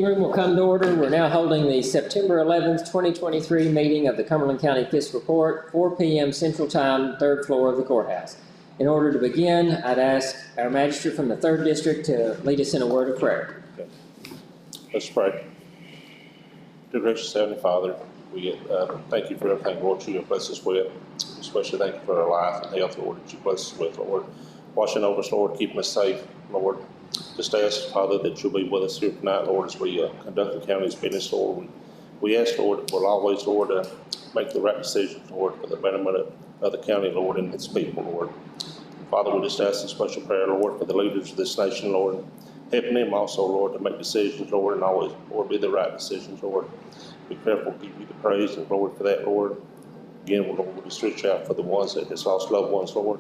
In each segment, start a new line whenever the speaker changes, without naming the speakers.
Hearing will come to order. We're now holding the September 11th, 2023 meeting of the Cumberland County Fiscal Court, 4 p.m. Central Time, third floor of the courthouse. In order to begin, I'd ask our magistrate from the 3rd District to lead us in a word of prayer.
Okay. Let's pray. Dear gracious Heavenly Father, we thank you for everything, Lord, you have blessed us with. Especially thank you for our life and health, Lord, that you bless us with, Lord. Watching over us, Lord, keeping us safe, Lord. Just ask, Father, that you'll be with us here tonight, Lord, as we conduct the county's business, Lord. We ask, Lord, that we'll always, Lord, make the right decisions, Lord, for the betterment of the county, Lord, and its people, Lord. Father, we just ask a special prayer, Lord, for the leaders of this nation, Lord, helping them also, Lord, to make decisions, Lord, and always, Lord, be the right decisions, Lord. Be careful, give you the praise and glory for that, Lord. Again, Lord, we just reach out for the ones that has lost loved ones, Lord.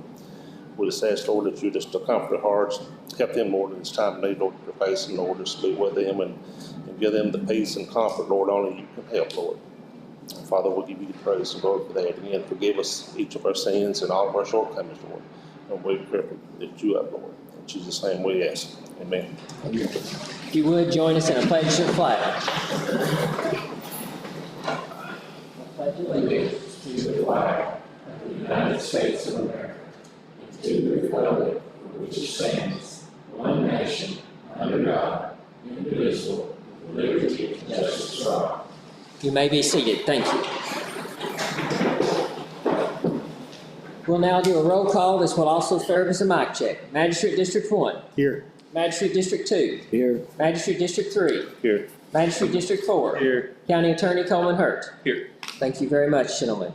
We just ask, Lord, that you just comfort their hearts, help them, Lord, in this time of need, Lord, to face them, Lord, just be with them and give them the peace and comfort, Lord, only you can help, Lord. And Father, we'll give you the praise and glory for that. Again, forgive us each of our sins and all of our shortcomings, Lord. And we pray to lift you up, Lord. In Jesus' name we ask. Amen.
If you would, join us in a pledge to the flag. Pledge allegiance to the flag of the United States of America, to the republic for which it stands, one nation, under God, indivisible, with liberty and justice for all. You may be seated. Thank you. We'll now do a roll call. This will also serve as a mic check. Magistrate District 1.
Here.
Magistrate District 2.
Here.
Magistrate District 3.
Here.
Magistrate District 4.
Here.
County Attorney Coleman Hurt.
Here.
Thank you very much, gentlemen.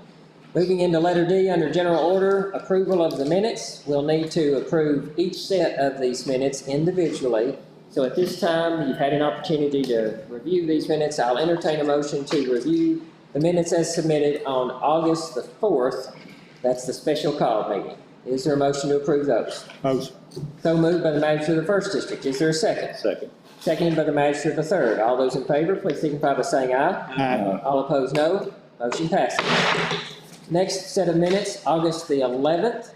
Moving into letter D under general order, approval of the minutes. We'll need to approve each set of these minutes individually. So at this time, you've had an opportunity to review these minutes. I'll entertain a motion to review the minutes as submitted on August the 4th. That's the special call meeting. Is there a motion to approve those?
Motion.
So moved by the magistrate of the 1st District. Is there a second?
Second.
Seconded by the magistrate of the 3rd. All those in favor, please signify by saying aye.
Aye.
All opposed, no. Motion passes. Next set of minutes, August the 11th.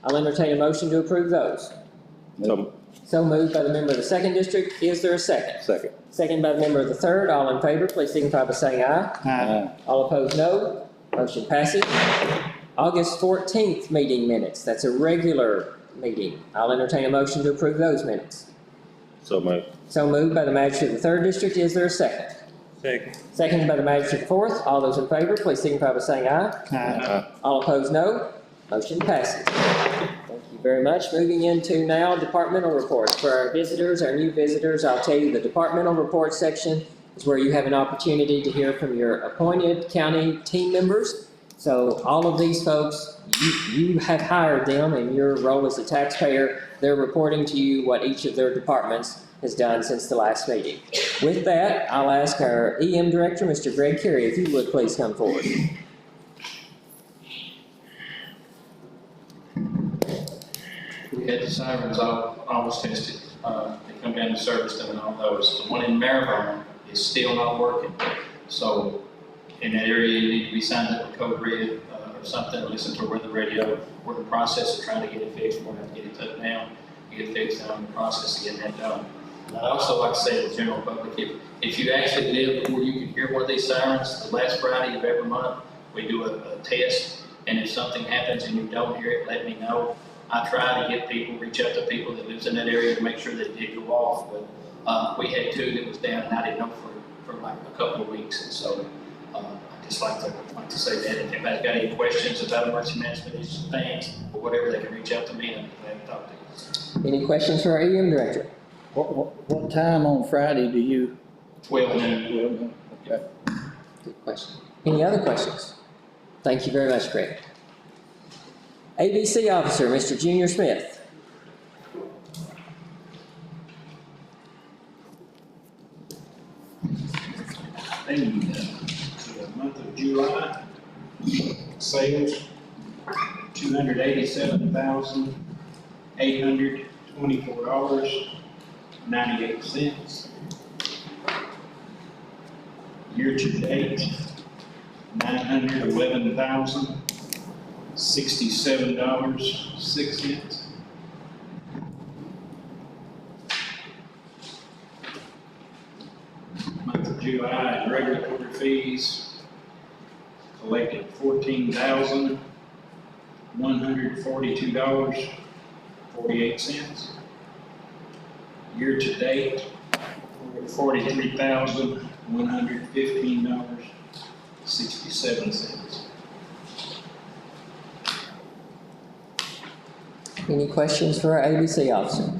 I'll entertain a motion to approve those. So moved by the member of the 2nd District. Is there a second?
Second.
Second by the member of the 3rd. All in favor, please signify by saying aye.
Aye.
All opposed, no. Motion passes. August 14th meeting minutes. That's a regular meeting. I'll entertain a motion to approve those minutes.
So moved.
So moved by the magistrate of the 3rd District. Is there a second?
Second.
Seconded by the magistrate of the 4th. All those in favor, please signify by saying aye.
Aye.
All opposed, no. Motion passes. Thank you very much. Moving into now departmental reports. For our visitors, our new visitors, I'll tell you the departmental report section is where you have an opportunity to hear from your appointed county team members. So all of these folks, you have hired them in your role as a taxpayer. They're reporting to you what each of their departments has done since the last meeting. With that, I'll ask our EM Director, Mr. Greg Carey, if you would please come forward.
We had the sirens always tested. They come down to service them and all those. The one in Maribyrnong is still not working. So in that area, you need to be signed up with Code Red or something, listen to weather radio. We're in the process of trying to get it fixed. We're going to get it took down, get it fixed, and I'm in the process of getting that done. I'd also like to say to the general public, if you actually live where you can hear one of these sirens, the last Friday of every month, we do a test. And if something happens and you don't hear it, let me know. I try to get people, reach out to people that lives in that area to make sure that it did go off. But we had 2 that was down, and I didn't know for like a couple of weeks. And so I just like to say that if anybody's got any questions about emergency management issues, things, or whatever, they can reach out to me and I'd be glad to talk to you.
Any questions for our EM Director?
What time on Friday do you?
12 noon.
Okay.
Good question. Any other questions? Thank you very much, Greg. ABC Officer, Mr. Junior Smith.
The month of July, sales $287,824.98. Year to date, $911,067.06. July in regulatory fees, collected $14,142.48. Year to date, we're at $43,115.67.
Any questions for our ABC officer?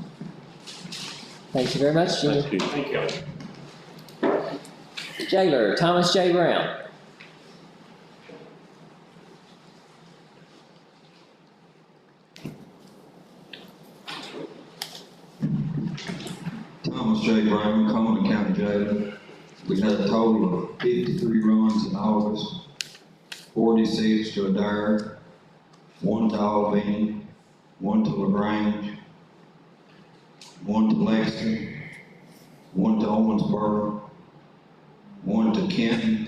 Thank you very much, Junior.
Thank you.
Thank you.
Jailer, Thomas J. Brown.
Thomas J. Brown, Cumberland County Jail. We had a total of 53 runs in August, 46 to Adair, 1 to Albany, 1 to LaGrange, 1 to Lexington, 1 to Owensboro, 1 to Kenton,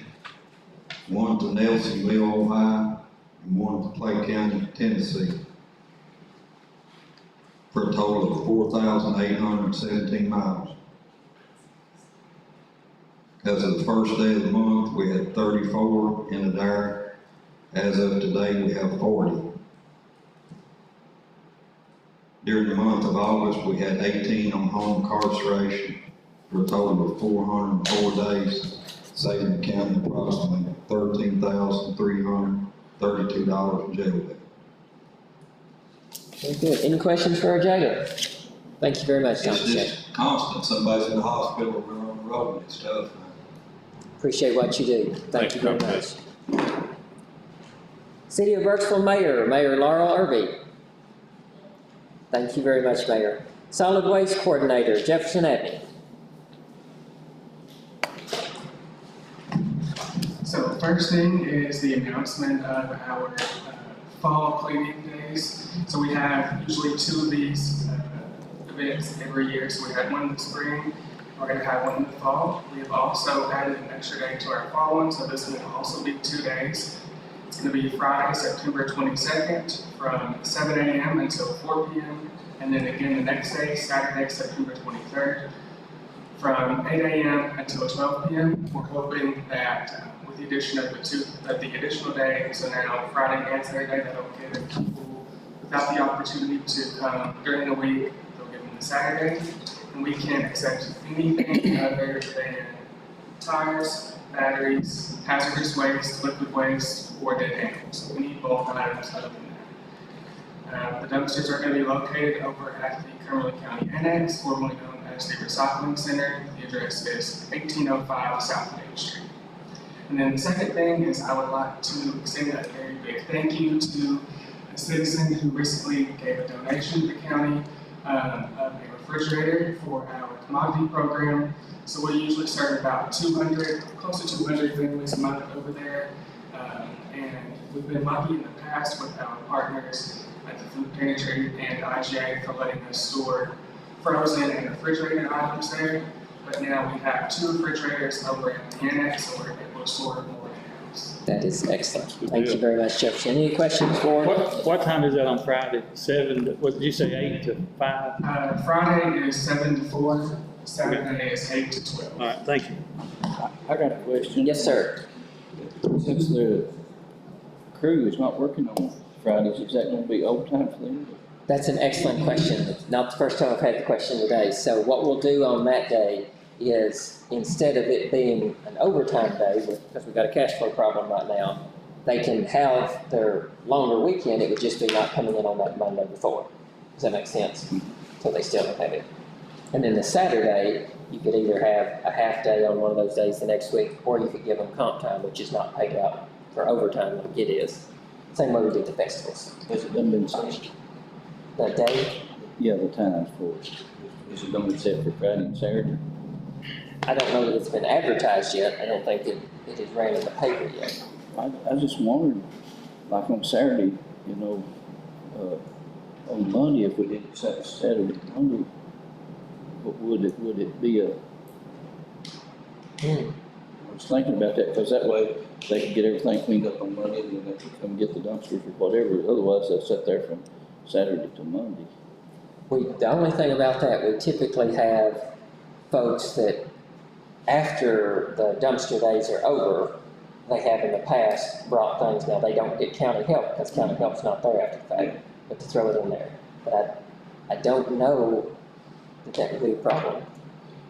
1 to Nelsonville, Ohio, and 1 to Clay County, Tennessee, for a total of 4,817 miles. As of the first day of the month, we had 34 in Adair. As of today, we have 40. During the month of August, we had 18 on home incarceration for a total of 404 days, saving the county approximately $13,332 in jail bill.
Very good. Any questions for our jailer? Thank you very much,
It's
Thomas J.
just constant, somebody's in the hospital, we're on the road and stuff.
Appreciate what you do. Thank you very
Thank
much. City of Burkeville Mayor, Mayor Laurel Irby. Thank you very much, Mayor. Solid Waste Coordinator, Jefferson Abney.
So the first thing is the announcement of our fall cleaning days. So we have usually 2 of these events every year. So we had one in the spring, we're going to have one in the fall. We have also added an extra day to our fall one, so this will also be 2 days. It's going to be Friday, September 22nd from 7 a.m. until 4 p.m. And then again the next day, Saturday, September 23rd from 8 a.m. until 12 p.m. We're hoping that with the addition of the additional day, so now Friday and Saturday, that'll give people without the opportunity to come during the week, they'll give them the Saturday, and we can accept anything other than tires, batteries, hazardous waste, liquid waste, or dead animals. So we need bulk items other than that. The dumpsters are going to be located over at the Cumberland County Annex, formerly known as the Recycling Center. The address is 1805 South Main Street. And then the second thing is I would like to extend a very big thank you to a citizen who recently gave a donation to the county of a refrigerator for our commodity program. So we usually serve about 200, close to 200 families a month over there. And we've been lucky in the past with our partners at the food pantry and IGA for letting us store frozen and refrigerated items there. But now we have 2 refrigerators over at the annex, so we're able to store more in-house.
That is excellent. Thank you very much, Jefferson. Any questions for?
What time is that on Friday? 7, what did you say, 8 to 5?
Friday is 7 to 4, Saturday is 8 to 12.
All right, thank you. I got a question.
Yes, sir.
Since the crew is not working on Fridays, is that gonna be overtime for them?
That's an excellent question. It's not the first time I've had the question today. So what we'll do on that day is, instead of it being an overtime day, because we've got a cash flow problem right now, they can have their longer weekend. It would just be not coming in on that Monday before. Does that make sense? So they still don't have it. And then the Saturday, you could either have a half day on one of those days the next week, or you could give them comp time, which is not paid out for overtime like it is. Same way we did the festivals.
Has it done been set?
The day,
Yeah, the times for it. Is it gonna be set for Friday and Saturday?
I don't know that it's been advertised yet. I don't think it is ran in the paper yet.
I just wondered, like on Saturday, on Monday, if we did Saturday, Monday, would it be a, I was thinking about that, because that way they can get everything cleaned up on Monday, and then they can come get the dumpsters or whatever, otherwise they'll sit there from Saturday to Monday.
The only thing about that, we typically have folks that after the dumpster days are over, they have in the past brought things, now they don't get county help, because county help's not there after the fact, but to throw it in there. But I don't know that that would be a problem.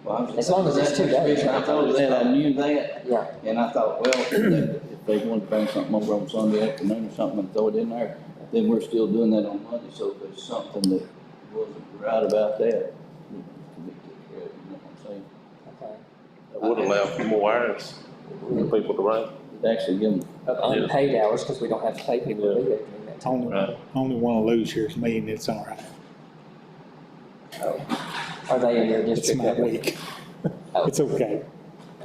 Well,
As long as it's 2 days.
I told that, I knew that,
Yeah,
and I thought, well, if they wanted to bring something over on Sunday afternoon or something and throw it in there, then we're still doing that on Monday, so if there's something that wasn't right about that, we can be correct, you know what I'm saying?
okay.
That would allow for more hours for people to run.
It'd actually give them,
Of unpaid hours, because we don't have to pay people to be there during that time.
Only one of lose here is me, and it's all right.
Oh. Are they in your
It's
district?
my
that way?
week.
Oh.
It's okay.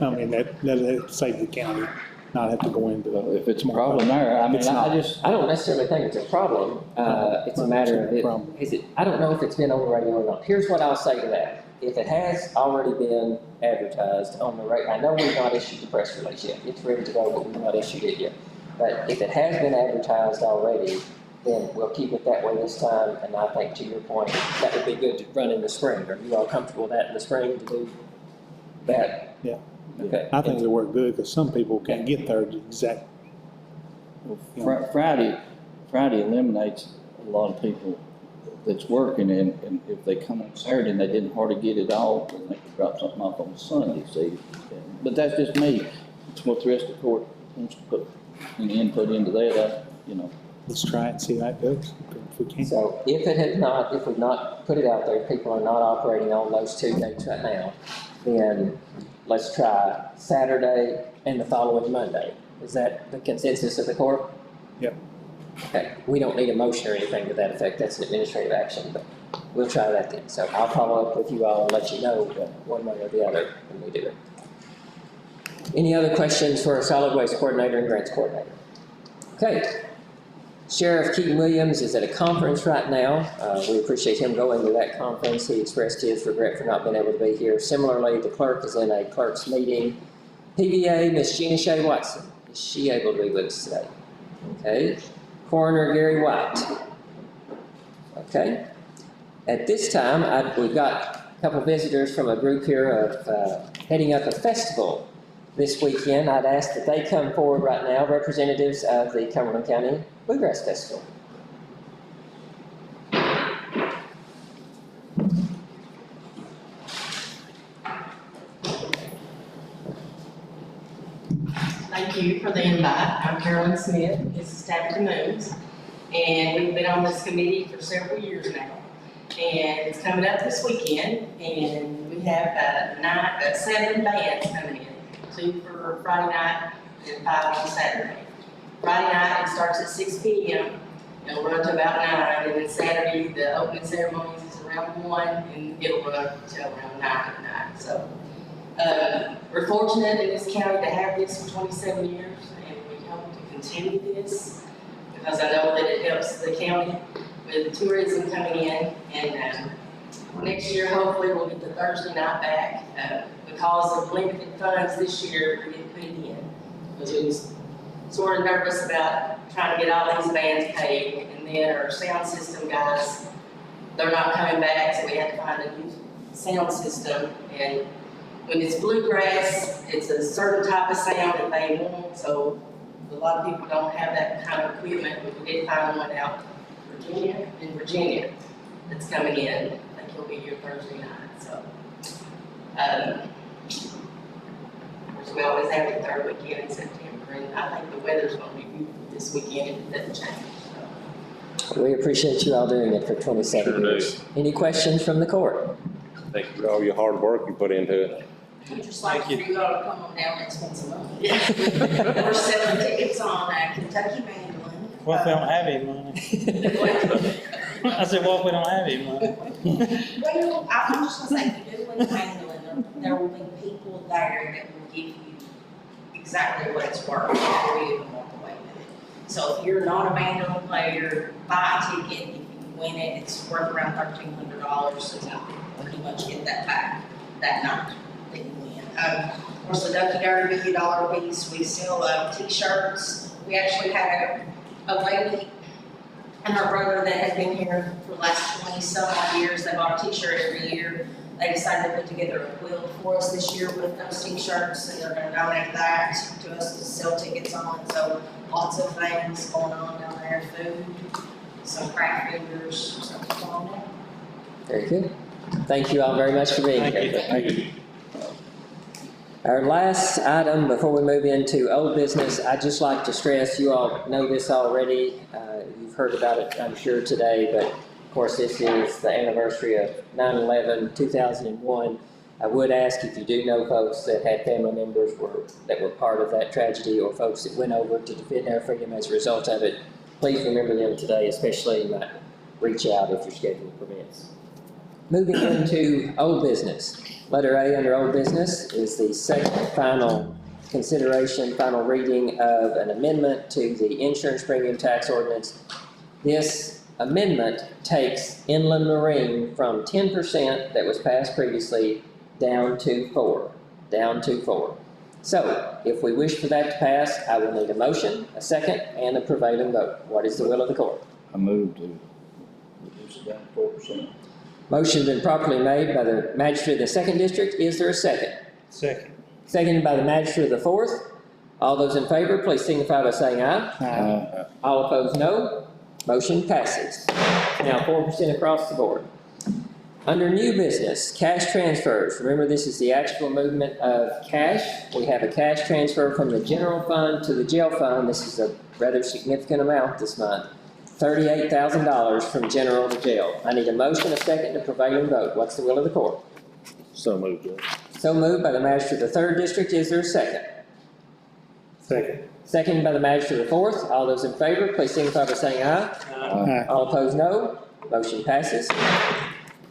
I mean, that saved the county, not have to go into.
if it's a problem there, I mean,
It's
I
not.
just,
I don't necessarily think it's a problem. It's a matter of
Problem.
is it, I don't know if it's been on the radio or not. Here's what I'll say to that. If it has already been advertised on the radio, I know we've not issued the press release yet. It's ready to go, but we've not issued it yet. But if it has been advertised already, then we'll keep it that way this time. And I think to your point, that would be good to run in the spring. Are you all comfortable with that in the spring to do that?
Yeah.
Okay.
I think it'll work good, because some people can't get there to exact.
Friday eliminates a lot of people that's working, and if they come on Saturday and they didn't hardly get it all, then they could drop something off on Sunday, see? But that's just me. It's what the rest of the court wants to put any input into that, you know.
Let's try it and see how it goes, if we can.
So if we've not put it out there, people are not operating on those 2 dates right now, then let's try Saturday and the following Monday. Is that the consensus of the court?
Yep.
Okay, we don't need a motion or anything to that effect, that's an administrative action, but we'll try that then. So I'll follow up with you all and let you know one way or the other when we do it. Any other questions for our solid waste coordinator and grants coordinator? Okay. Sheriff Keaton Williams is at a conference right now. We appreciate him going to that conference. He expressed his regret for not being able to be here. Similarly, the clerk is in a clerk's meeting. PVA, Miss Gina Shea Watson, is she able to be with us today? Okay. Coroner Gary White. Okay. At this time, we've got a couple visitors from a group here of heading up a festival this weekend. I'd ask that they come forward right now, representatives of the Cumberland County Bluegrass Festival.
Thank you for the invite. I'm Carolyn Smith, this is Tabitha Moons, and we've been on this committee for several years now. And it's coming up this weekend, and we have 7 bands coming in, 2 for Friday night and 5 on Saturday. Friday night, it starts at 6 p.m., it'll run to about 9, and then Saturday, the opening ceremonies is around 1, and it'll run till around 9 at night, so. We're fortunate in this county to have this for 27 years, and we hope to continue this, because I know that it helps the county with tourism coming in, and next year, hopefully, we'll get the Thursday night back. Because of limited funds this year, we didn't put it in, because we was sort of nervous about trying to get all these bands paid, and then our sound system guys, they're not coming back, so we had to find a new sound system, and when it's bluegrass, it's a certain type of sound that they want, so a lot of people don't have that kind of equipment, but we did find one out in Virginia that's coming in. I think he'll be here Thursday night, so. We always have the 3rd weekend in September, and I think the weather's gonna be beautiful this weekend if it doesn't change, so.
We appreciate you all doing it for 27
Sure
years.
do.
Any questions from the court?
Thank you for all your hard work you put into it.
We just like for you all to come on down and spend some money. We're selling tickets on Kentucky Mandolin.
What if we don't have any money? I said, what if we don't have any money?
Well, I'm just gonna say, if you do win Mandolin, there will be people there that will give you exactly what it's worth before you even walk away with it. So if you're not a mandolin player, buy a ticket. If you win it, it's worth around $1,300, so you pretty much get that back that night that you win. Of course, the Ducky Derby $1 piece. We sell t-shirts. We actually had a lady and her brother that has been here for the last 20-some odd years. They bought a t-shirt every year. they decided to put together a quilt for us this year with those t-shirts, and they're gonna donate that to us to sell tickets on. So lots of things going on down there, food, some craft figures, stuff going on there.
Very good. Thank you all very much for being here.
Thank you.
Our last item before we move into old business, I'd just like to stress, you all know this already, you've heard about it, I'm sure, today, but of course, this is the anniversary of 9/11/2001. I would ask if you do know folks that had family members that were part of that tragedy, or folks that went over to defend our freedom as a result of it, please remember them today, especially you might reach out if your schedule permits. Moving into old business. Letter A under old business is the second final consideration, final reading of an amendment to the insurance premium tax ordinance. This amendment takes inland marine from 10% that was passed previously down to 4. So, if we wish for that to pass, I will need a motion, a second, and a prevailing vote. What is the will of the court?
I move to reduce it down to 4%.
Motion been properly made by the magistrate of the second district. Is there a second?
Second.
Seconded by the magistrate of the fourth. All those in favor, please signify by saying aye. All opposed, no. Motion passes. Now 4% across the board. Under new business, cash transfers. Remember, this is the actual movement of cash. We have a cash transfer from the general fund to the jail fund. This is a rather significant amount this month. $38,000 from general to jail. I need a motion, a second, and a prevailing vote. What's the will of the court?
So moved, Judge.
So moved by the magistrate of the third district. Is there a second?
Second.
Seconded by the magistrate of the fourth. All those in favor, please signify by saying aye.
Aye.
All opposed, no. Motion passes.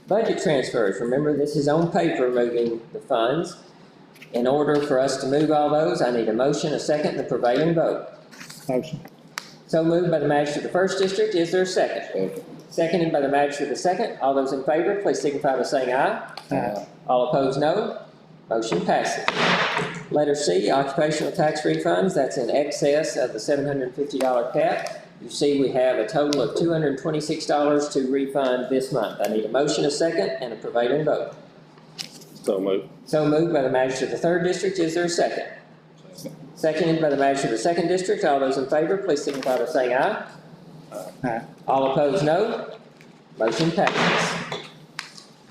Budget transfers. Remember, this is on paper moving the funds. In order for us to move all those, I need a motion, a second, and a prevailing vote.
Motion.
So moved by the magistrate of the first district. Is there a second?
Second.
Seconded by the magistrate of the second. All those in favor, please signify by saying aye.
Aye.
All opposed, no. Motion passes. Letter C, occupational tax refunds. That's in excess of the $750 cap. You see we have a total of $226 to refund this month. I need a motion, a second, and a prevailing vote.
So moved.
So moved by the magistrate of the third district. Is there a second? Seconded by the magistrate of the second district. All those in favor, please signify by saying aye.
Aye.
All opposed, no. Motion passes.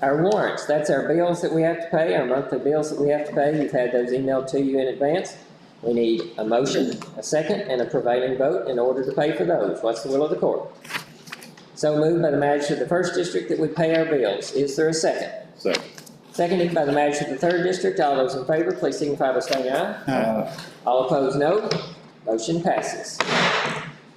Our warrants, that's our bills that we have to pay, our monthly bills that we have to pay. You've had those emailed to you in advance. We need a motion, a second, and a prevailing vote in order to pay for those. What's the will of the court? So moved by the magistrate of the first district that we pay our bills. Is there a second?
Second.
Seconded by the magistrate of the third district. All those in favor, please signify by saying aye.
Aye.
All opposed, no. Motion passes.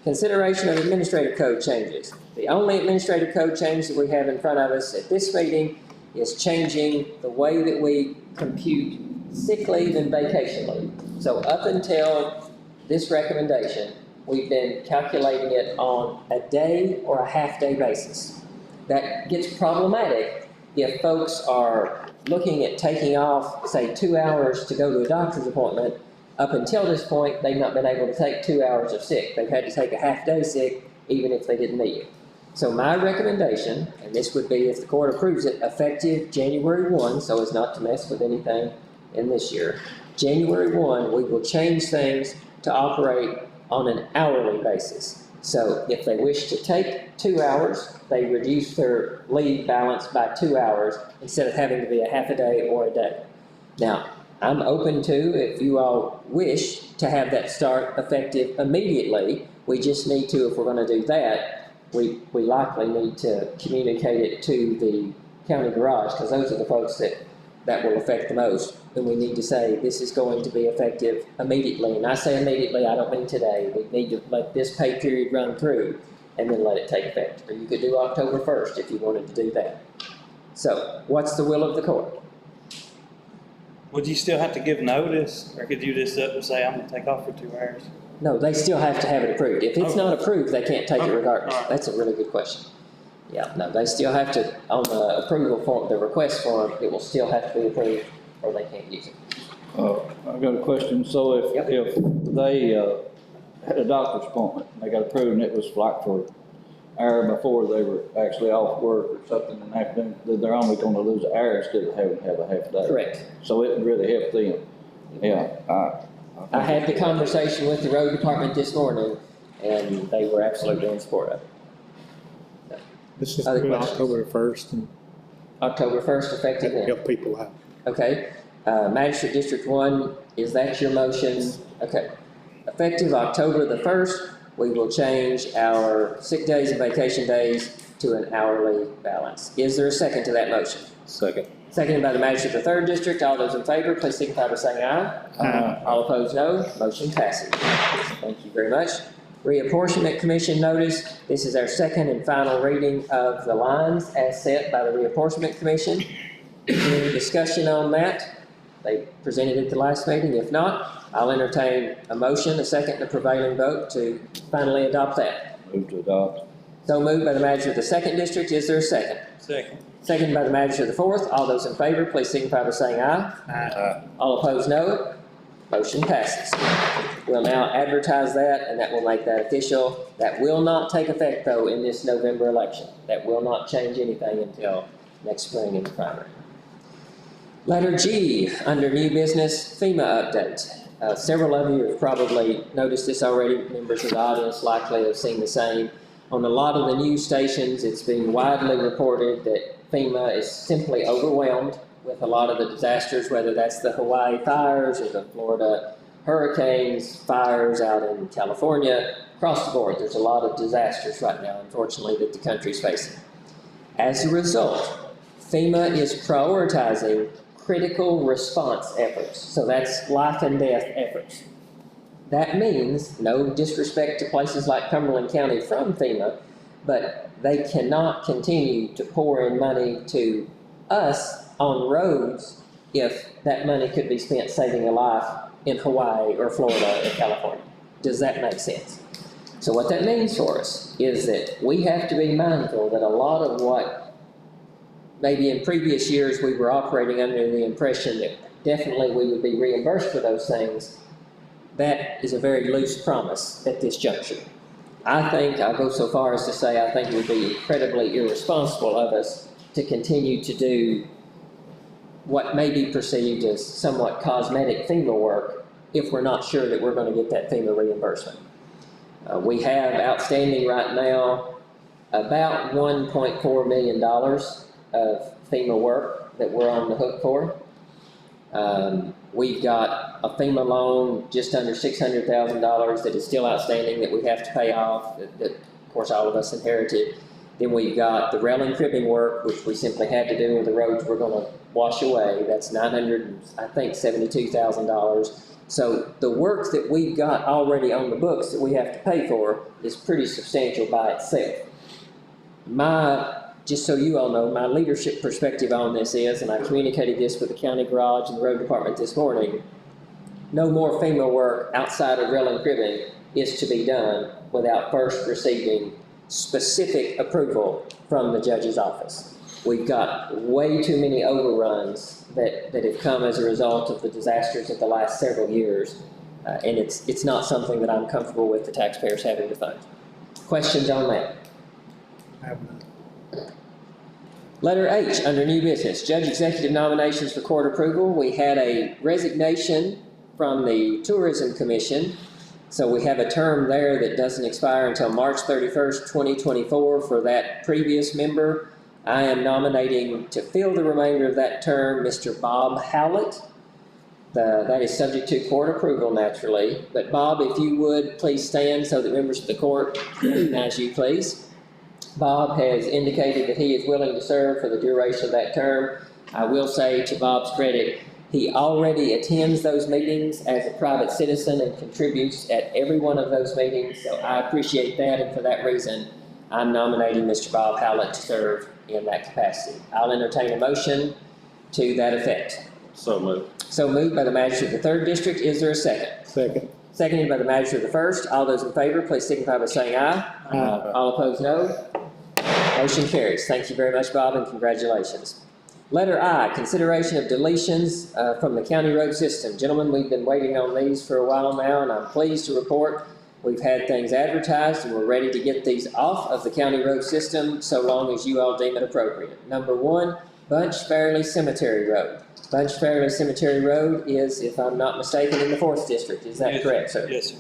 Consideration of administrative code changes. The only administrative code change that we have in front of us at this meeting is changing the way that we compute sick leave and vacation leave. So up until this recommendation, we've been calculating it on a day or a half-day basis. That gets problematic if folks are looking at taking off, say, 2 hours to go to a doctor's appointment. Up until this point, they've not been able to take 2 hours of sick. They've had to take a half-day sick even if they didn't need it. So my recommendation, and this would be if the court approves it, effective January 1, so as not to mess with anything in this year. January 1, we will change things to operate on an hourly basis. So if they wish to take 2 hours, they reduce their leave balance by 2 hours instead of having to be a half a day or a day. Now, I'm open to, if you all wish, to have that start effective immediately. We just need to, if we're going to do that, we likely need to communicate it to the county garage, because those are the folks that will affect the most. And we need to say, this is going to be effective immediately. And I say immediately, I don't mean today. We need to let this pay period run through and then let it take effect. Or you could do October 1st if you wanted to do that. So, what's the will of the court?
Would you still have to give notice, or could you just up and say, I'm gonna take off for 2 hours?
No, they still have to have it approved. If it's not approved, they can't take it regardless.
Alright.
That's a really good question. Yeah, no, they still have to, on the approval form, the request form, it will still have to be approved or they can't use it.
I've got a question. So if they had a doctor's appointment, they got approved and it was like for hour before they were actually off work or something in the afternoon, that they're only gonna lose an hour instead of having to have a half day.
Correct.
So it would really help them. Yeah,
I had the conversation with the road department this morning, and they were absolutely in support of it.
Let's just
Other
do it
questions?
October 1st and
October 1st, effective then.
help people out.
Okay, Magistrate District 1, is that your motion? Okay. Effective October the 1st, we will change our sick days and vacation days to an hourly balance. Is there a second to that motion?
Second.
Seconded by the Magistrate of the 3rd District. All those in favor, please signify by saying aye. All opposed, no. Motion passes. Thank you very much. Reapportionment Commission notice. This is our second and final reading of the lines as set by the Reapportionment Commission. Any discussion on that? They presented it the last meeting. If not, I'll entertain a motion, a second, and a prevailing vote to finally adopt that.
move to adopt.
So moved by the Magistrate of the 2nd District. Is there a second?
Second.
Seconded by the Magistrate of the 4th. All those in favor, please signify by saying aye.
Aye.
All opposed, no. Motion passes. We'll now advertise that, and that will make that official. That will not take effect, though, in this November election. That will not change anything until next spring in the primary. Letter G, under new business, FEMA update. Several of you have probably noticed this already. Members of the audience likely have seen the same. On a lot of the news stations, it's been widely reported that FEMA is simply overwhelmed with a lot of the disasters, whether that's the Hawaii fires or the Florida hurricanes, fires out in California. Across the board, there's a lot of disasters right now, unfortunately, that the country's facing. As a result, FEMA is prioritizing critical response efforts. So that's life and death efforts. That means, no disrespect to places like Cumberland County from FEMA, but they cannot continue to pour in money to us on roads if that money could be spent saving a life in Hawaii or Florida or California. Does that make sense? So what that means for us is that we have to be mindful that a lot of what maybe in previous years we were operating under the impression that definitely we would be reimbursed for those things, that is a very loose promise at this juncture. I think, I'll go so far as to say, I think it would be incredibly irresponsible of us to continue to do what may be perceived as somewhat cosmetic FEMA work if we're not sure that we're going to get that FEMA reimbursement. We have outstanding right now about $1.4 million of FEMA work that we're on the hook for. We've got a FEMA loan just under $600,000 that is still outstanding that we have to pay off, that of course all of us inherited. Then we've got the railing cribbing work, which we simply had to do with the roads we're going to wash away. That's $972,000. So the work that we've got already on the books that we have to pay for is pretty substantial by itself. Just so you all know, my leadership perspective on this is, and I communicated this with the county garage and the road department this morning, no more FEMA work outside of railing cribbing is to be done without first receiving specific approval from the judge's office. We've got way too many overruns that have come as a result of the disasters of the last several years, and it's not something that I'm comfortable with the taxpayers having to fund. Questions on that?
I have none.
Letter H, under new business, judge executive nominations for court approval. We had a resignation from the Tourism Commission, so we have a term there that doesn't expire until March 31st, 2024 for that previous member. I am nominating to fill the remainder of that term Mr. Bob Howlett. That is subject to court approval naturally, but Bob, if you would please stand so that members of the court recognize you, please. Bob has indicated that he is willing to serve for the duration of that term. I will say, to Bob's credit, he already attends those meetings as a private citizen and contributes at every one of those meetings, so I appreciate that, and for that reason, I'm nominating Mr. Bob Howlett to serve in that capacity. I'll entertain a motion to that effect.
So moved.
So moved by the Magistrate of the 3rd District. Is there a second?
Second.
Seconded by the Magistrate of the 1st. All those in favor, please signify by saying aye. All opposed, no. Motion carries. Thank you very much, Bob, and congratulations. Letter I, consideration of deletions from the county road system. Gentlemen, we've been waiting on these for a while now, and I'm pleased to report We've had things advertised and we're ready to get these off of the county road system so long as you all deem it appropriate. Number one, Bunch Fairley Cemetery Road. Bunch Fairley Cemetery Road is, if I'm not mistaken, in the 4th District. Is that correct, sir?
Yes, sir.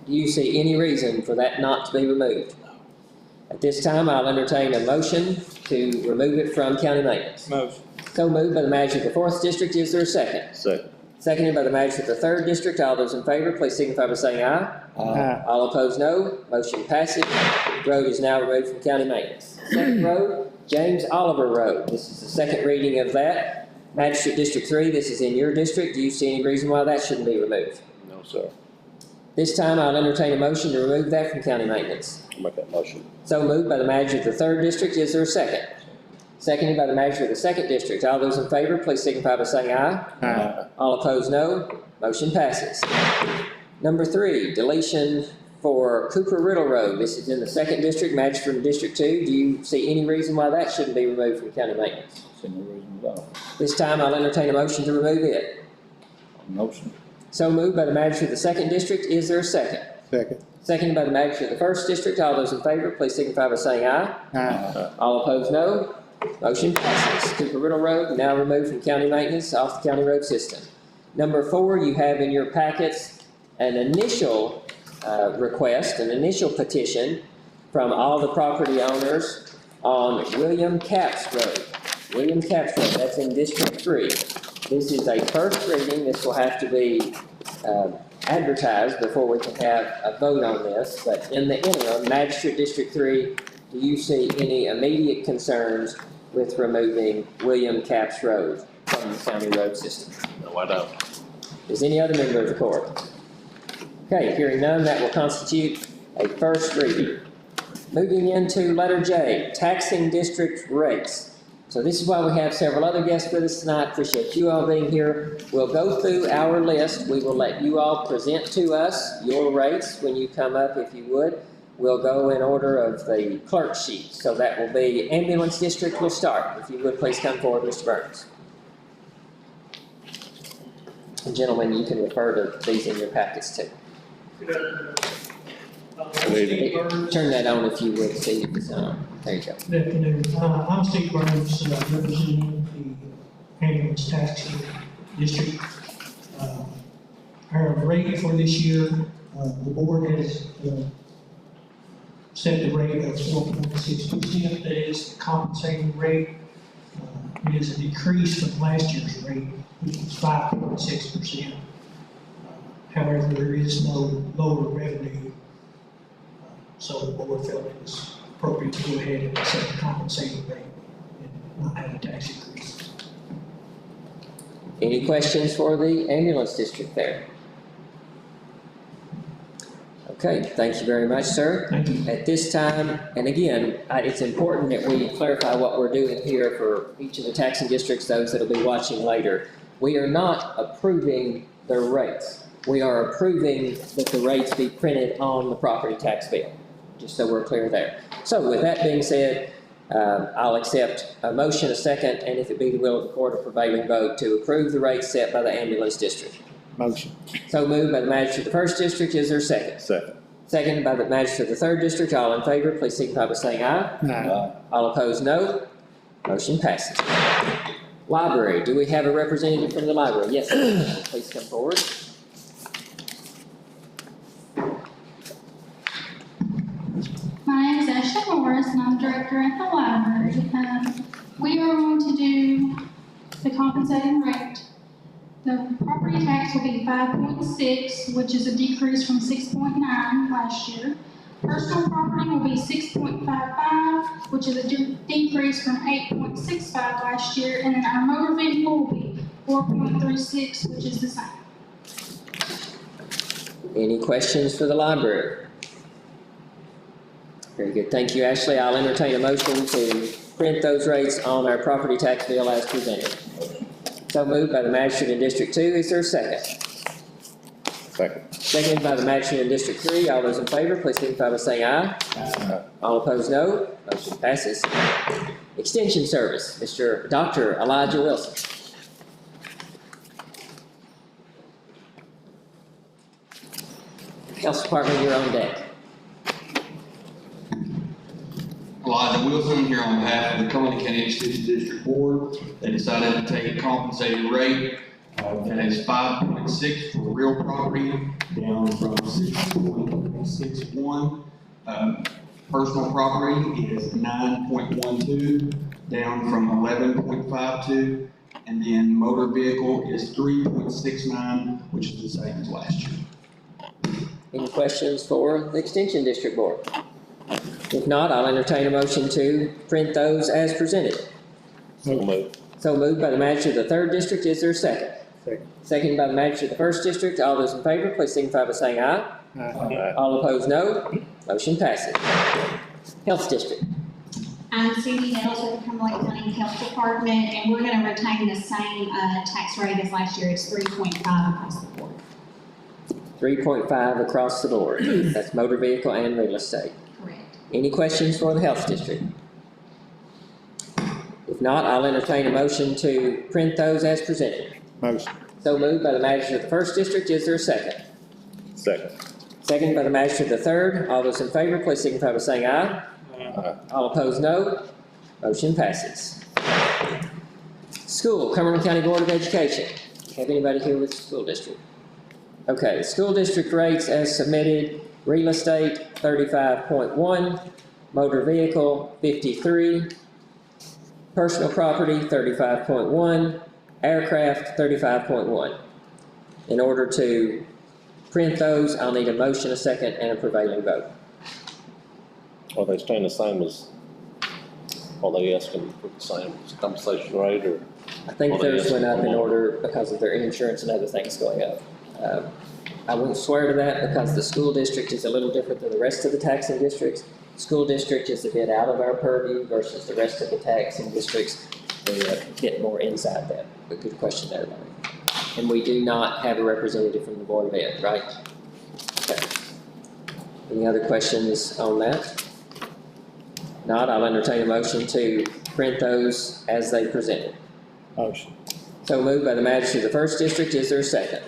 Do you see any reason for that not to be removed? At this time, I'll entertain a motion to remove it from county maintenance.
Motion.
So moved by the manager of the 4th District. Is there a second?
Second.
Seconded by the manager of the 3rd District. All those in favor, please signify by saying aye.
Aye.
All opposed, no. Motion passes. Road is now removed from county maintenance. Second road, James Oliver Road. This is the second reading of that. Magistrate District 3, this is in your district. Do you see any reason why that shouldn't be removed?
No, sir.
This time, I'll entertain a motion to remove that from county maintenance.
I'll make that motion.
So moved by the manager of the 3rd District. Is there a second? Seconded by the manager of the 2nd District. All those in favor, please signify by saying aye.
Aye.
All opposed, no. Motion passes. Number 3, deletion for Cooper Riddle Road. This is in the 2nd District, matched from District 2. Do you see any reason why that shouldn't be removed from county maintenance?
See no reason at all.
This time, I'll entertain a motion to remove it.
Motion.
So moved by the manager of the 2nd District. Is there a second?
Second.
Seconded by the manager of the 1st District. All those in favor, please signify by saying aye.
Aye.
All opposed, no. Motion passes. Cooper Riddle Road now removed from county maintenance off the county road system. Number 4, you have in your packets an initial request, an initial petition from all the property owners on William Capps Road. William Capps Road, that's in District 3. This is a first reading. This will have to be advertised before we can have a vote on this. But in the interim, Magistrate District 3, do you see any immediate concerns with removing William Capps Road from the county road system?
No, I don't.
Is any other member of the court? Okay, hearing none, that will constitute a first reading. Moving into letter J, taxing district rates. So this is why we have several other guests with us tonight. Appreciate you all being here. We'll go through our list. We will let you all present to us your rates when you come up, if you would. We'll go in order of the clerk sheet. So that will be ambulance district will start. If you would, please come forward, Mr. Burns. And gentlemen, you can refer to these in your packets too. Turn that on if you would, Steve. There you go.
Good afternoon. I'm Steve Burns, representing the ambulance taxing district. Our rate for this year, the board has set the rate of 4.6%. That is the compensating rate. It is a decrease from last year's rate, which was 5.6%. However, there is no lower revenue, so the board felt it was appropriate to go ahead and set the compensating rate and not have a tax increase.
Any questions for the ambulance district there? Okay, thank you very much, sir.
Thank you.
At this time, and again, it's important that we clarify what we're doing here for each of the taxing districts, those that'll be watching later. We are not approving their rates. We are approving that the rates be printed on the property tax bill, just so we're clear there. So with that being said, I'll accept a motion, a second, and if it be the will of the court, a prevailing vote to approve the rates set by the ambulance district.
Motion.
So moved by the magistrate of the 1st District. Is there a second?
Second.
Seconded by the magistrate of the 3rd District. All in favor, please signify by saying aye.
Aye.
All opposed, no. Motion passes. Library, do we have a representative from the library? Yes, sir. Please come forward.
My name is Ashley Morris, and I'm the director at the library. We are going to do the compensating rate. The property tax will be 5.6, which is a decrease from 6.9 last year. Personal property will be 6.55, which is a decrease from 8.65 last year. And then our motor vehicle will be 4.36, which is the same.
Any questions for the library? Very good. Thank you, Ashley. I'll entertain a motion to print those rates on our property tax bill as presented. So moved by the magistrate in District 2. Is there a second?
Second.
Seconded by the magistrate in District 3. All those in favor, please signify by saying aye.
Aye.
All opposed, no. Motion passes. Extension Service, Dr. Elijah Wilson. Health Department, you're on deck.
Elijah Wilson here on behalf of the Cumberland County Fiscal District Board. They decided to take a compensated rate that is 5.6 for real property, down from 6.61. Personal property is 9.12, down from 11.52. And then motor vehicle is 3.69, which is the same as last year.
Any questions for the Extension District Board? If not, I'll entertain a motion to print those as presented.
So moved.
So moved by the manager of the 3rd District, is there a second?
Second.
Second by the manager of the 1st District, all those in favor, please signify by saying aye.
Aye.
All opposed, no. Motion passes. Health District.
I'm Cindy Nettles with the Cumberland County Health Department, and we're gonna retain the same, tax rate as last year. It's 3.5 across the board.
3.5 across the board. That's motor vehicle and real estate.
Correct.
Any questions for the Health District? If not, I'll entertain a motion to print those as presented.
Motion.
So moved by the manager of the 1st District, is there a second?
Second.
Second by the manager of the 3rd, all those in favor, please signify by saying aye.
Aye.
All opposed, no. Motion passes. School, Cumberland County Board of Education. Have anybody here with the school district? Okay, school district rates as submitted, real estate 35.1, motor vehicle 53, personal property 35.1, aircraft 35.1. In order to print those, I'll need a motion, a second, and a prevailing vote.
Are they staying the same as, are they asking for the same compensation rate or?
I think
Well, they
theirs
asked
went up
for
in
more.
order because of their insurance and other things going up. I wouldn't swear to that because the school district is a little different than the rest of the taxing districts. School district is a bit out of our purview versus the rest of the taxing districts. They're a bit more inside that, but good question there, Larry. And we do not have a representative from the Board of Ed, right? Okay. Any other questions on that? Not, I'll entertain a motion to print those as they presented.
Motion.
So moved by the manager of the 1st District, is there a second?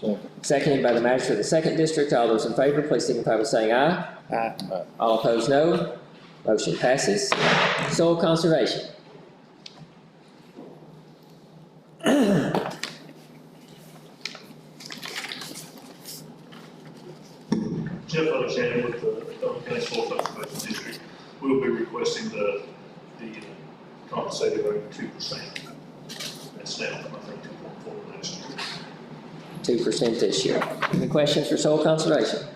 Second.
Seconded by the manager of the 2nd District, all those in favor, please signify by saying aye.
Aye.
All opposed, no. Motion passes. Soil conservation.
Jeff Alexander with the Cumberland County Soil Conservation District. We'll be requesting the compensated rate of 2%. That's down from, I think, 2.4 last year.
2% this year. Any questions for soil conservation?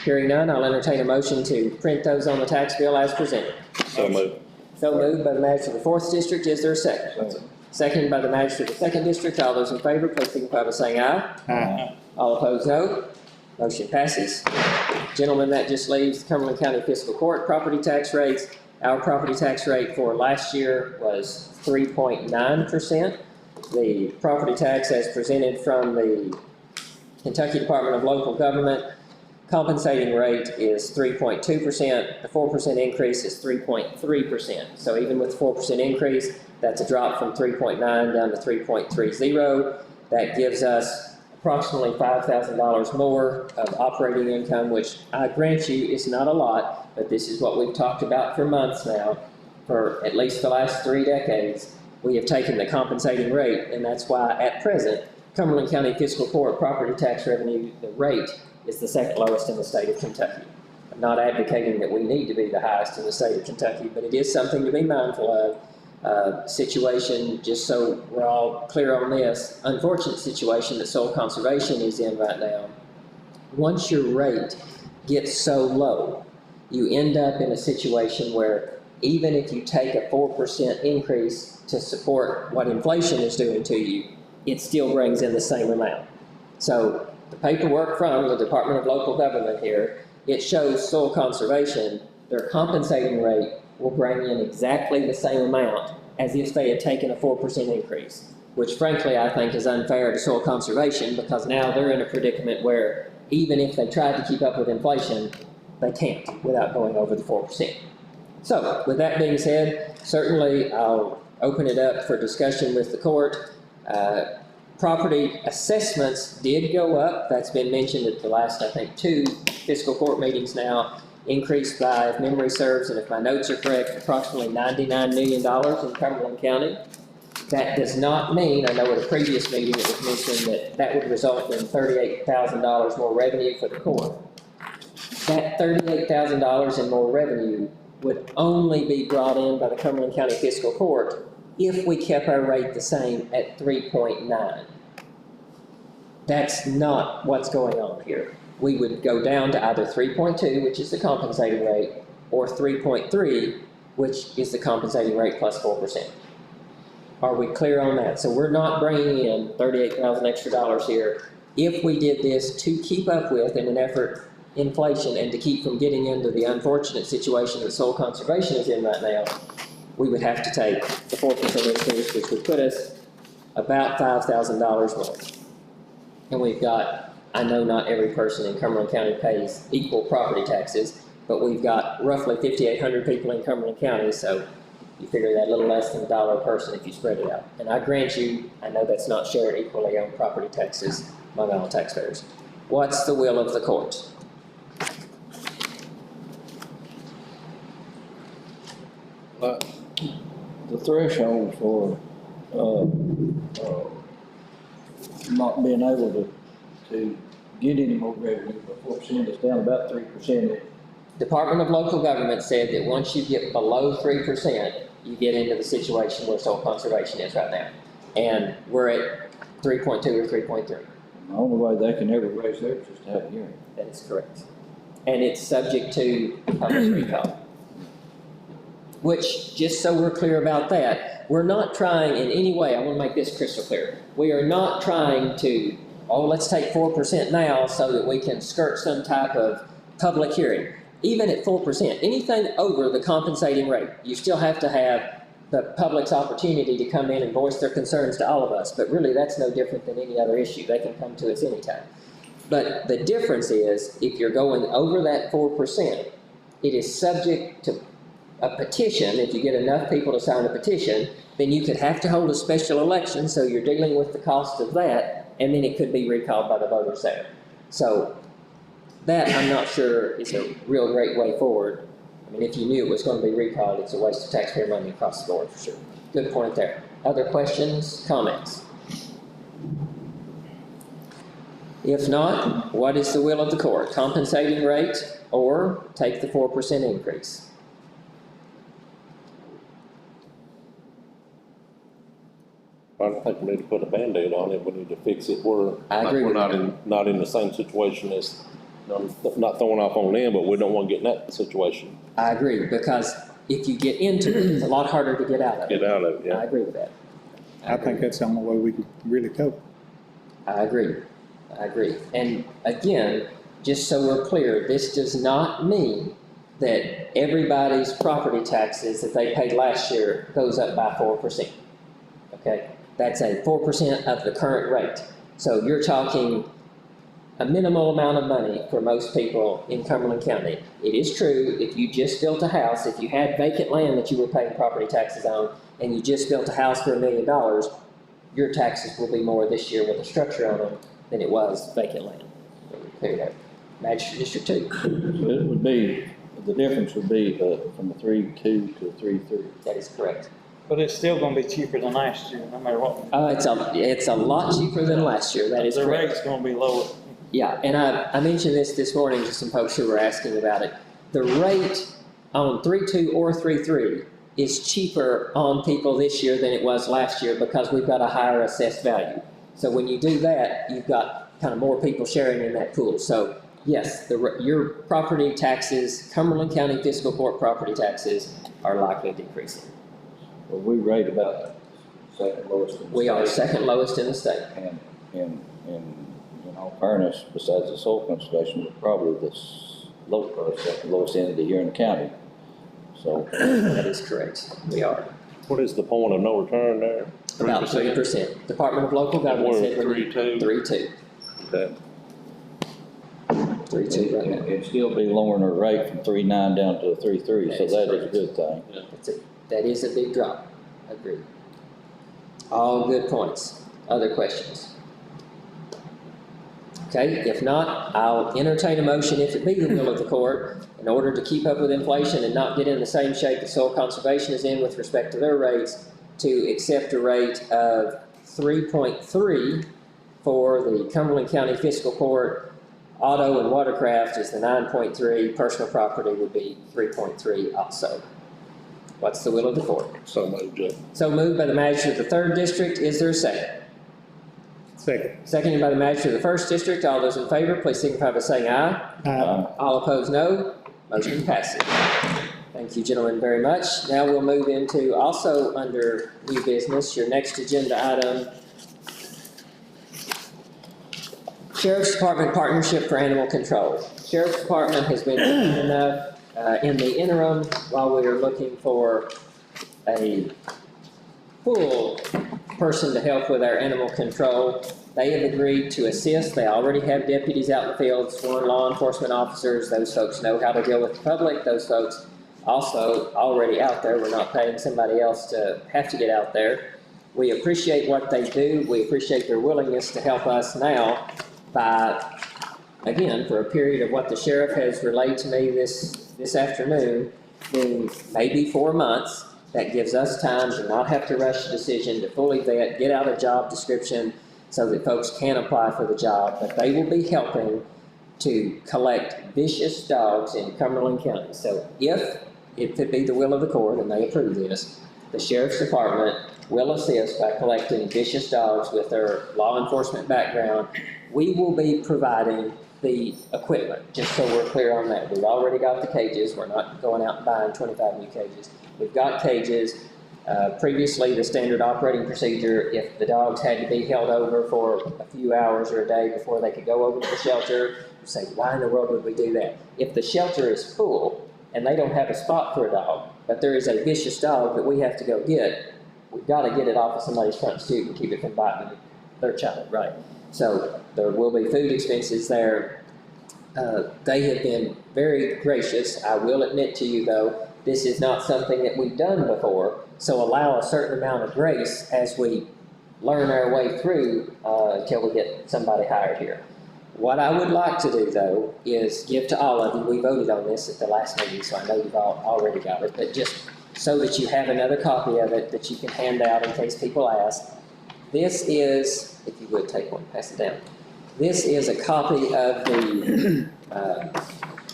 Hearing none, I'll entertain a motion to print those on the tax bill as presented.
So moved.
So moved by the manager of the 4th District, is there a second? Seconded by the manager of the 2nd District, all those in favor, please signify by saying aye.
Aye.
All opposed, no. Motion passes. Gentlemen, that just leaves Cumberland County Fiscal Court property tax rates. Our property tax rate for last year was 3.9%. The property tax as presented from the Kentucky Department of Local Government compensating rate is 3.2%. The 4% increase is 3.3%. So even with the 4% increase, that's a drop from 3.9 down to 3.30. That gives us approximately $5,000 more of operating income, which I grant you is not a lot, but this is what we've talked about for months now. For at least the last 3 decades, we have taken the compensating rate, and that's why at present, Cumberland County Fiscal Court property tax revenue, the rate is the 2nd lowest in the state of Kentucky. I'm not advocating that we need to be the highest in the state of Kentucky, but it is something to be mindful of. Situation, just so we're all clear on this, unfortunate situation that soil conservation is in right now. Once your rate gets so low, you end up in a situation where even if you take a 4% increase to support what inflation is doing to you, it still brings in the same amount. So the paperwork from the Department of Local Government here, it shows soil conservation, their compensating rate will bring in exactly the same amount as if they had taken a 4% increase, which frankly I think is unfair to soil conservation because now they're in a predicament where even if they tried to keep up with inflation, they can't without going over the 4%. So with that being said, certainly I'll open it up for discussion with the court. Property assessments did go up. That's been mentioned at the last, I think, 2 fiscal court meetings now. Increased by, if memory serves, and if my notes are correct, approximately $99 million in Cumberland County. That does not mean, I know at a previous meeting it was mentioned that that would result in $38,000 more revenue for the court. That $38,000 in more revenue would only be brought in by the Cumberland County Fiscal Court if we kept our rate the same at 3.9. That's not what's going on here. We would go down to either 3.2, which is the compensating rate, or 3.3, which is the compensating rate plus 4%. Are we clear on that? So we're not bringing in $38,000 extra dollars here. If we did this to keep up with, in an effort, inflation, and to keep from getting into the unfortunate situation that soil conservation is in right now, we would have to take the 4% increase, which would put us about $5,000 more. And we've got, I know not every person in Cumberland County pays equal property taxes, but we've got roughly 5,800 people in Cumberland County, so you figure that a little less than $1 a person if you spread it out. And I grant you, I know that's not shared equally on property taxes among all taxpayers. What's the will of the court?
The threshold for, not being able to get any more revenue, but 4% is down about 3%.
Department of Local Government said that once you get below 3%, you get into the situation where soil conservation is right now. And we're at 3.2 or 3.3.
The only way they can ever raise theirs is to have a hearing.
That is correct. And it's subject to public recall. Which, just so we're clear about that, we're not trying in any way, I want to make this crystal clear, we are not trying to, oh, let's take 4% now so that we can skirt some type of public hearing. Even at 4%, anything over the compensating rate, you still have to have the public's opportunity to come in and voice their concerns to all of us, but really that's no different than any other issue. They can come to us anytime. But the difference is, if you're going over that 4%, it is subject to a petition. If you get enough people to sign a petition, then you could have to hold a special election, so you're dealing with the cost of that, and then it could be recalled by the voters there. So that, I'm not sure, is a real great way forward. I mean, if you knew it was going to be recalled, it's a waste of taxpayer money across the board for sure. Good point there. Other questions, comments? If not, what is the will of the court? Compensating rate or take the 4% increase?
I don't think we need to put a Band-Aid on it, we need to fix it. We're
with
not in the same situation as, not throwing off on them, but we don't want to get in that situation.
I agree, because if you get into it, it's a lot harder to get out of it.
Get out of it, yeah.
I agree with that.
I think that's the only way we can really cope.
I agree. And again, just so we're clear, this does not mean that everybody's property taxes that they paid last year goes up by 4%. Okay? That's a 4% of the current rate. So you're talking a minimal amount of money for most people in Cumberland County. It is true, if you just built a house, if you had vacant land that you were paying property taxes on, and you just built a house for $1 million, your taxes will be more this year with a structure on them than it was vacant land. Clear that. Magistrate District 2.
So it would be, the difference would be from a 3.2 to a 3.3.
That is correct.
But it's still gonna be cheaper than last year, no matter what.
It's a lot cheaper than last year, that is correct.
The rate's gonna be lower.
Yeah, and I mentioned this morning to some folks who were asking about it. The rate on 3.2 or 3.3 is cheaper on people this year than it was last year because we've got a higher assessed value. So when you do that, you've got kind of more people sharing in that pool. So yes, your property taxes, Cumberland County Fiscal Court property taxes are likely decreasing.
Well, we rate about second lowest in the state.
We are second lowest in the state.
And in all fairness, besides the soil conservation, we're probably the second lowest entity here in the county. So
that is correct. We are.
What is the point of no return there?
About 3%. Department of Local Government said
3.2.
3.2.
Okay.
3.2 right now.
It'd still be lowering our rate from 3.9 down to a 3.3, so that is a good thing.
That is a big drop. Agreed. All good points. Other questions? Okay, if not, I'll entertain a motion, if it be the will of the court, in order to keep up with inflation and not get in the same shape that soil conservation is in with respect to their rates, to accept a rate of 3.3 for the Cumberland County Fiscal Court. Auto and watercraft is the 9.3, personal property would be 3.3 also. What's the will of the court?
So moved, Judge.
So moved by the magistrate of the 3rd District, is there a second?
Second.
Seconded by the magistrate of the 1st District, all those in favor, please signify by saying aye. All opposed, no. Motion passes. Thank you, gentlemen, very much. Now we'll move into, also under new business, your next agenda item, Sheriff's Department Partnership for Animal Control. Sheriff's Department has been good enough in the interim while we are looking for a full person to help with our animal control. They have agreed to assist. They already have deputies out in the field, sworn law enforcement officers. Those folks know how to deal with the public. Those folks also already out there. We're not paying somebody else to have to get out there. We appreciate what they do. We appreciate their willingness to help us now by, again, for a period of what the sheriff has relayed to me this afternoon, being maybe 4 months. That gives us time to not have to rush a decision, to fully vet, get out a job description so that folks can apply for the job. But they will be helping to collect vicious dogs in Cumberland County. So if it be the will of the court and they approve this, the Sheriff's Department will assist by collecting vicious dogs with their law enforcement background. We will be providing the equipment, just so we're clear on that. We've already got the cages. We're not going out and buying 25 new cages. We've got cages. Previously, the standard operating procedure, if the dogs had to be held over for a few hours or a day before they could go over to the shelter, you say, why in the world would we do that? If the shelter is full and they don't have a spot for a dog, but there is a vicious dog that we have to go get, we've got to get it off of somebody's front stoop and keep it from biting their child, right? So there will be food expenses there. They have been very gracious. I will admit to you, though, this is not something that we've done before, so allow a certain amount of grace as we learn our way through until we get somebody hired here. What I would like to do, though, is give to all of you, we voted on this at the last meeting, so I know you've all already got it, but just so that you have another copy of it that you can hand out in case people ask. This is, if you would take one, pass it down. This is a copy of the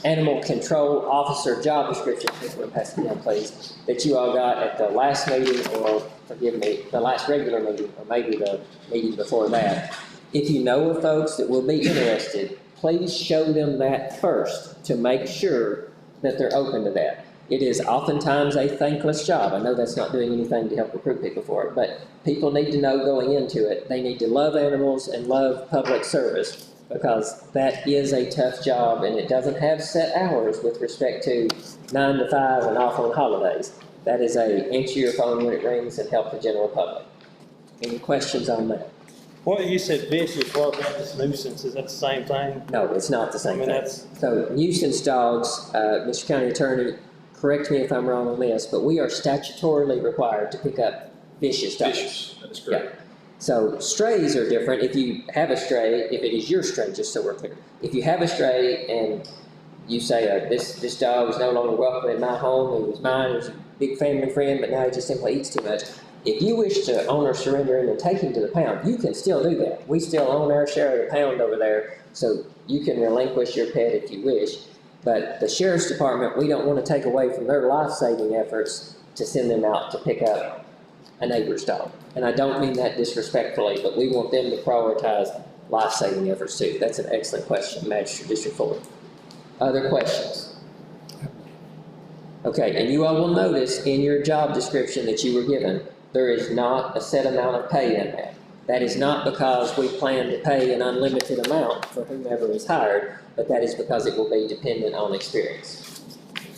Animal Control Officer job description, if you would pass it down, please, that you all got at the last meeting, or forgive me, the last regular meeting, or maybe the meeting before that. If you know of folks that will be interested, please show them that first to make sure that they're open to that. It is oftentimes a thankless job. I know that's not doing anything to help recruit people for it, but people need to know going into it, they need to love animals and love public service, because that is a tough job and it doesn't have set hours with respect to 9 to 5 and off on holidays. That is a answer your phone when it rings and help the general public. Any questions on that?
What, you said vicious, what about this nuisance, is that the same thing?
No, it's not the same thing.
That's.
So nuisance dogs, Mr. County Attorney, correct me if I'm wrong on this, but we are statutorily required to pick up vicious dogs.
Vicious, that is correct.
Yeah. So strays are different. If you have a stray, if it is your stray, just so we're clear, if you have a stray and you say, this dog is no longer welcome in my home, he was mine, he was a big family friend, but now he just simply eats too much. If you wish to own or surrender him and take him to the pound, you can still do that. We still own our share of the pound over there, so you can relinquish your pet if you wish. But the Sheriff's Department, we don't want to take away from their life-saving efforts to send them out to pick up a neighbor's dog. And I don't mean that disrespectfully, but we want them to prioritize life-saving efforts too. That's an excellent question, Magistrate District 4. Other questions? Okay, and you all will notice in your job description that you were given, there is not a set amount of pay in that. That is not because we plan to pay an unlimited amount for whomever is hired, but that is because it will be dependent on experience.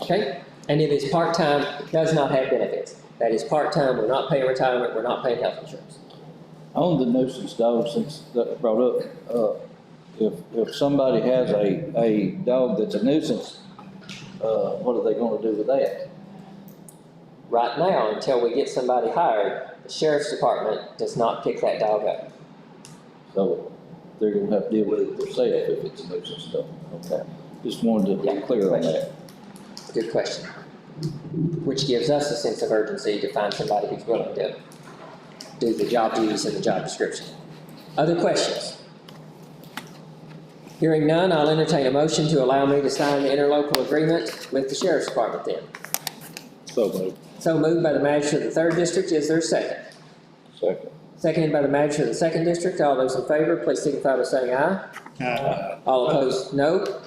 Okay? And it is part-time, it does not have benefits. That is part-time, we're not paying retirement, we're not paying health insurance.
On the nuisance dog, since that brought up, if somebody has a dog that's a nuisance, what are they gonna do with that?
Right now, until we get somebody hired, the Sheriff's Department does not pick that dog up.
So they're gonna have to deal with it themselves if it's a nuisance stuff, okay? Just wanted to be clear on that.
Good question. Which gives us a sense of urgency to find somebody who's willing to do the job duties in the job description. Other questions? Hearing none, I'll entertain a motion to allow me to sign the interlocal agreement with the Sheriff's Department then.
So moved.
So moved by the magistrate of the 3rd District. Is there a second?
Second.
Seconded by the magistrate of the 2nd District. All those in favor, please signify by saying aye. All opposed, no.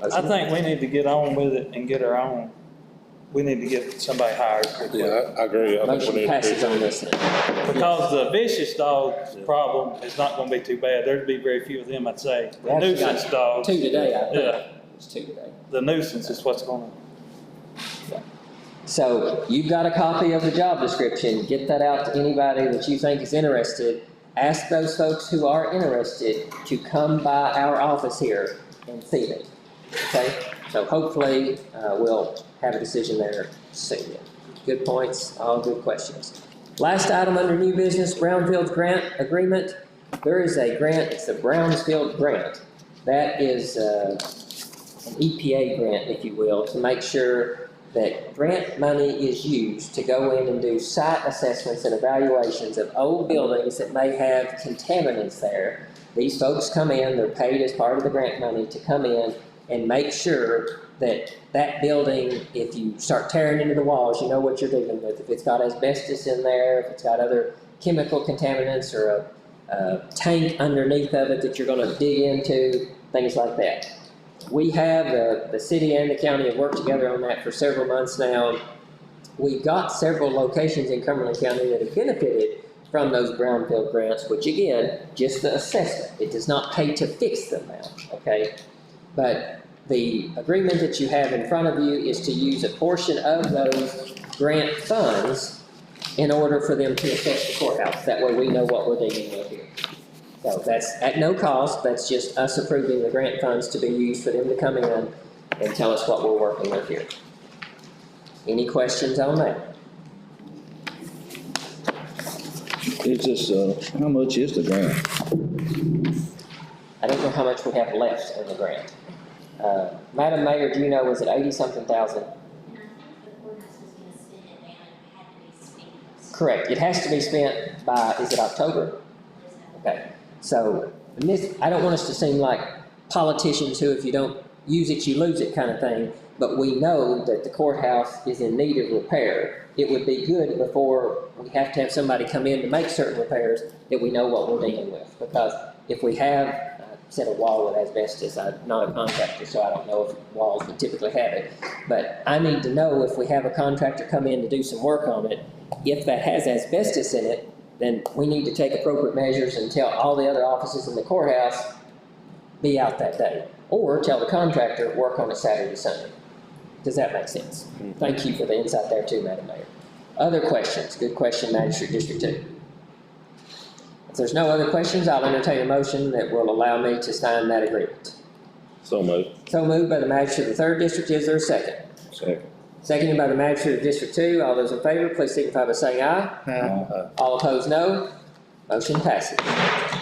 I think we need to get on with it and get our own. We need to get somebody hired.
Yeah, I agree. I think we
Motion
need to
passes
do
on this then.
Because the vicious dog problem is not gonna be too bad. There'd be very few of them, I'd say.
We
The
actually got
nuisance dogs.
2 today, I think.
Yeah,
It's 2 today.
the nuisance is what's gonna.
So you've got a copy of the job description. Get that out to anybody that you think is interested. Ask those folks who are interested to come by our office here and see it. Okay? So hopefully, we'll have a decision there soon. Good points, all good questions. Last item under new business, Brownfield grant agreement. There is a grant, it's the Brownsfield grant. That is an EPA grant, if you will, to make sure that grant money is used to go in and do site assessments and evaluations of old buildings that may have contaminants there. These folks come in, they're paid as part of the grant money to come in and make sure that that building, if you start tearing into the walls, you know what you're dealing with. If it's got asbestos in there, if it's got other chemical contaminants or a tank underneath of it that you're gonna dig into, things like that. We have, the city and the county have worked together on that for several months now. We've got several locations in Cumberland County that have benefited from those brownfield grants, which again, just the assessment. It does not pay to fix them now, okay? But the agreement that you have in front of you is to use a portion of those grant funds in order for them to assess the courthouse. That way we know what we're dealing with here. So that's at no cost, that's just us approving the grant funds to be used for them to come in and tell us what we're working with here. Any questions on that?
Is this, how much is the grant?
I don't know how much we have left in the grant. Madam Mayor, do you know, was it 80-something thousand? Correct, it has to be spent by, is it October? Okay, so, and this, I don't want us to seem like politicians who if you don't use it, you lose it kind of thing, but we know that the courthouse is in need of repair. It would be good before we have to have somebody come in to make certain repairs that we know what we're dealing with. Because if we have, said a wall with asbestos, I'm not a contractor, so I don't know if walls would typically have it. But I need to know if we have a contractor come in to do some work on it, if that has asbestos in it, then we need to take appropriate measures and tell all the other offices in the courthouse, be out that day. Or tell the contractor, work on it Saturday, Sunday. Does that make sense? Thank you for the insight there too, Madam Mayor. Other questions? Good question, Magistrate District 2. If there's no other questions, I'll entertain a motion that will allow me to sign that agreement.
So moved.
So moved by the Magistrate of the 3rd District. Is there a second?
Second.
Seconded by the Magistrate of District 2. All those in favor, please signify by saying aye. All opposed, no. Motion passes.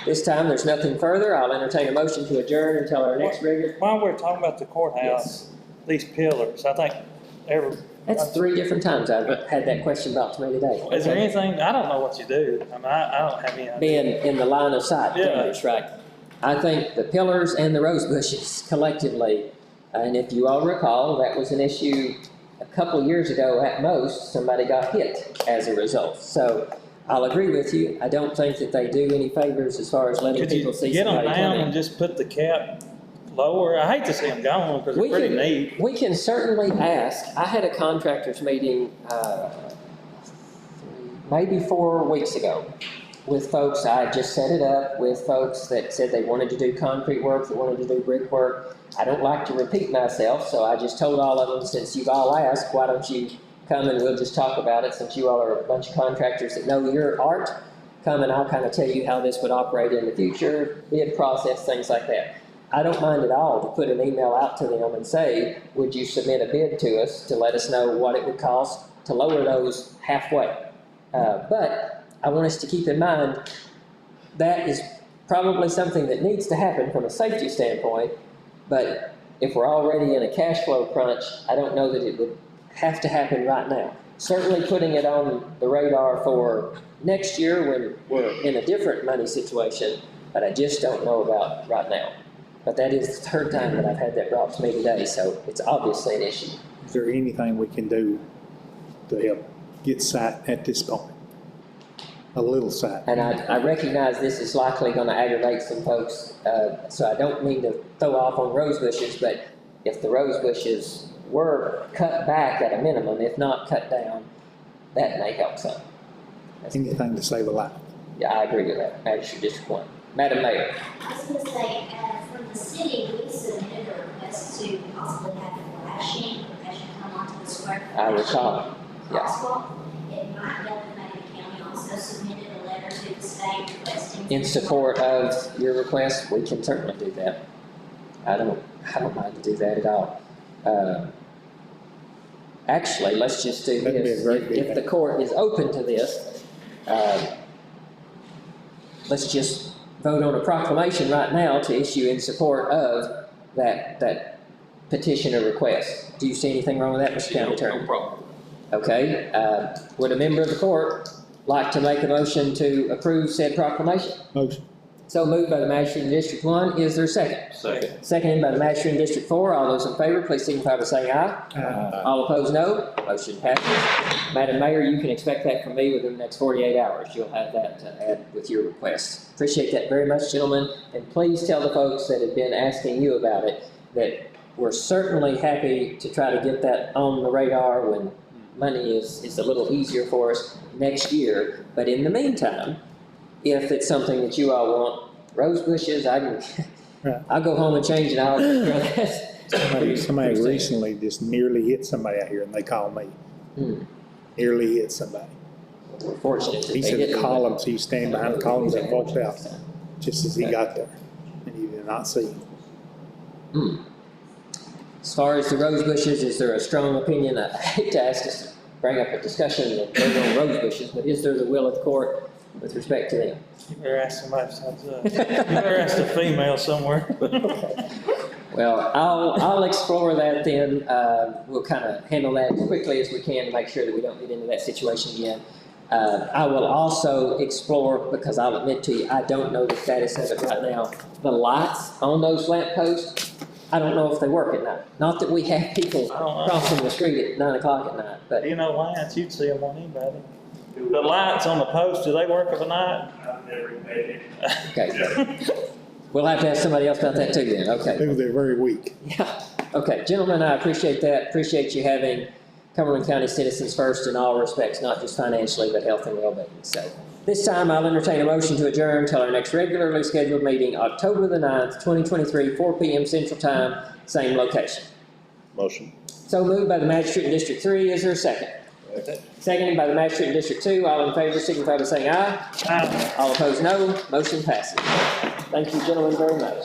This time, there's nothing further. I'll entertain a motion to adjourn until our next regular.
While we're talking about the courthouse, these pillars, I think
That's 3 different times I've had that question brought to me today.
Is there anything, I don't know what you do. I mean, I don't have any idea.
Being in the line of sight, fingers, right? I think the pillars and the rose bushes collectively, and if you all recall, that was an issue a couple years ago at most, somebody got hit as a result. So I'll agree with you. I don't think that they do any favors as far as letting people see
Get them
somebody
down
come in.
and just put the cap lower. I hate to see them gone because they're pretty neat.
We can certainly ask. I had a contractors meeting maybe 4 weeks ago with folks. I had just set it up with folks that said they wanted to do concrete work, they wanted to do brick work. I don't like to repeat myself, so I just told all of them, since you've all asked, why don't you come and we'll just talk about it, since you all are a bunch of contractors that know your art. Come and I'll kind of tell you how this would operate in the future, bid process, things like that. I don't mind at all to put an email out to them and say, would you submit a bid to us to let us know what it would cost to lower those halfway? But I want us to keep in mind that is probably something that needs to happen from a safety standpoint, but if we're already in a cash flow crunch, I don't know that it would have to happen right now. Certainly putting it on the radar for next year when we're in a different money situation, but I just don't know about right now. But that is the third time that I've had that brought to me today, so it's obviously an issue.
Is there anything we can do to help get sight at this point? A little sight.
And I recognize this is likely gonna aggravate some folks, so I don't mean to throw off on rose bushes, but if the rose bushes were cut back at a minimum, if not cut down, that may help some.
Anything to save a life.
Yeah, I agree with that. Magistrate District 1. Madam Mayor.
I was gonna say, from the city, we submitted a request to possibly have flashing come onto the square.
I recall, yeah.
Crosswalk. It might help if Macon County also submitted a letter to the state requesting.
In support of your request, we can certainly do that. I don't mind to do that at all. Actually, let's just do
That'd be a
this.
great
If the court is open to this, let's just vote on a proclamation right now to issue in support of that petition or request. Do you see anything wrong with that, Mr. County Attorney?
No problem.
Okay, would a member of the court like to make a motion to approve said proclamation?
Motion.
So moved by the magistrate in District 1, is there a second?
Second.
Seconded by the magistrate in District 4, all those in favor, please signify by saying aye. All opposed, no. Motion passes. Madam Mayor, you can expect that from me within the next 48 hours. You'll have that to add with your request. Appreciate that very much, gentlemen, and please tell the folks that have been asking you about it that we're certainly happy to try to get that on the radar when money is a little easier for us next year. But in the meantime, if it's something that you all want, rose bushes, I'll go home and change it out.
Somebody recently just nearly hit somebody out here and they called me. Nearly hit somebody.
We're fortunate that
He
they
said the
didn't.
columns, he was standing behind the columns and walked out just as he got there. And he did not see him.
As far as the rose bushes, is there a strong opinion? I hate to ask us to bring up a discussion that goes on rose bushes, but is there the will of the court with respect to them?
You better ask somebody besides us. You better ask a female somewhere.
Well, I'll explore that then. We'll kind of handle that as quickly as we can to make sure that we don't get into that situation again. I will also explore, because I'll admit to you, I don't know the status of it right now. The lights on those lamp posts, I don't know if they work at night. Not that we have people crossing the street at 9 o'clock at night, but.
You know, Lance, you'd see them on anybody. The lights on the post, do they work of a night?
I've never paid it.
Okay. We'll have to ask somebody else about that too then, okay.
They're very weak.
Yeah, okay, gentlemen, I appreciate that. Appreciate you having Cumberland County citizens first in all respects, not just financially, but health and well-being. So this time I'll entertain a motion to adjourn till our next regularly scheduled meeting, October the 9th, 2023, 4 p.m. Central Time, same location.
Motion.
So moved by the magistrate in District 3, is there a second? Seconded by the magistrate in District 2, all in favor signify by saying aye. Aye. All opposed, no. Motion passes. Thank you, gentlemen, very much.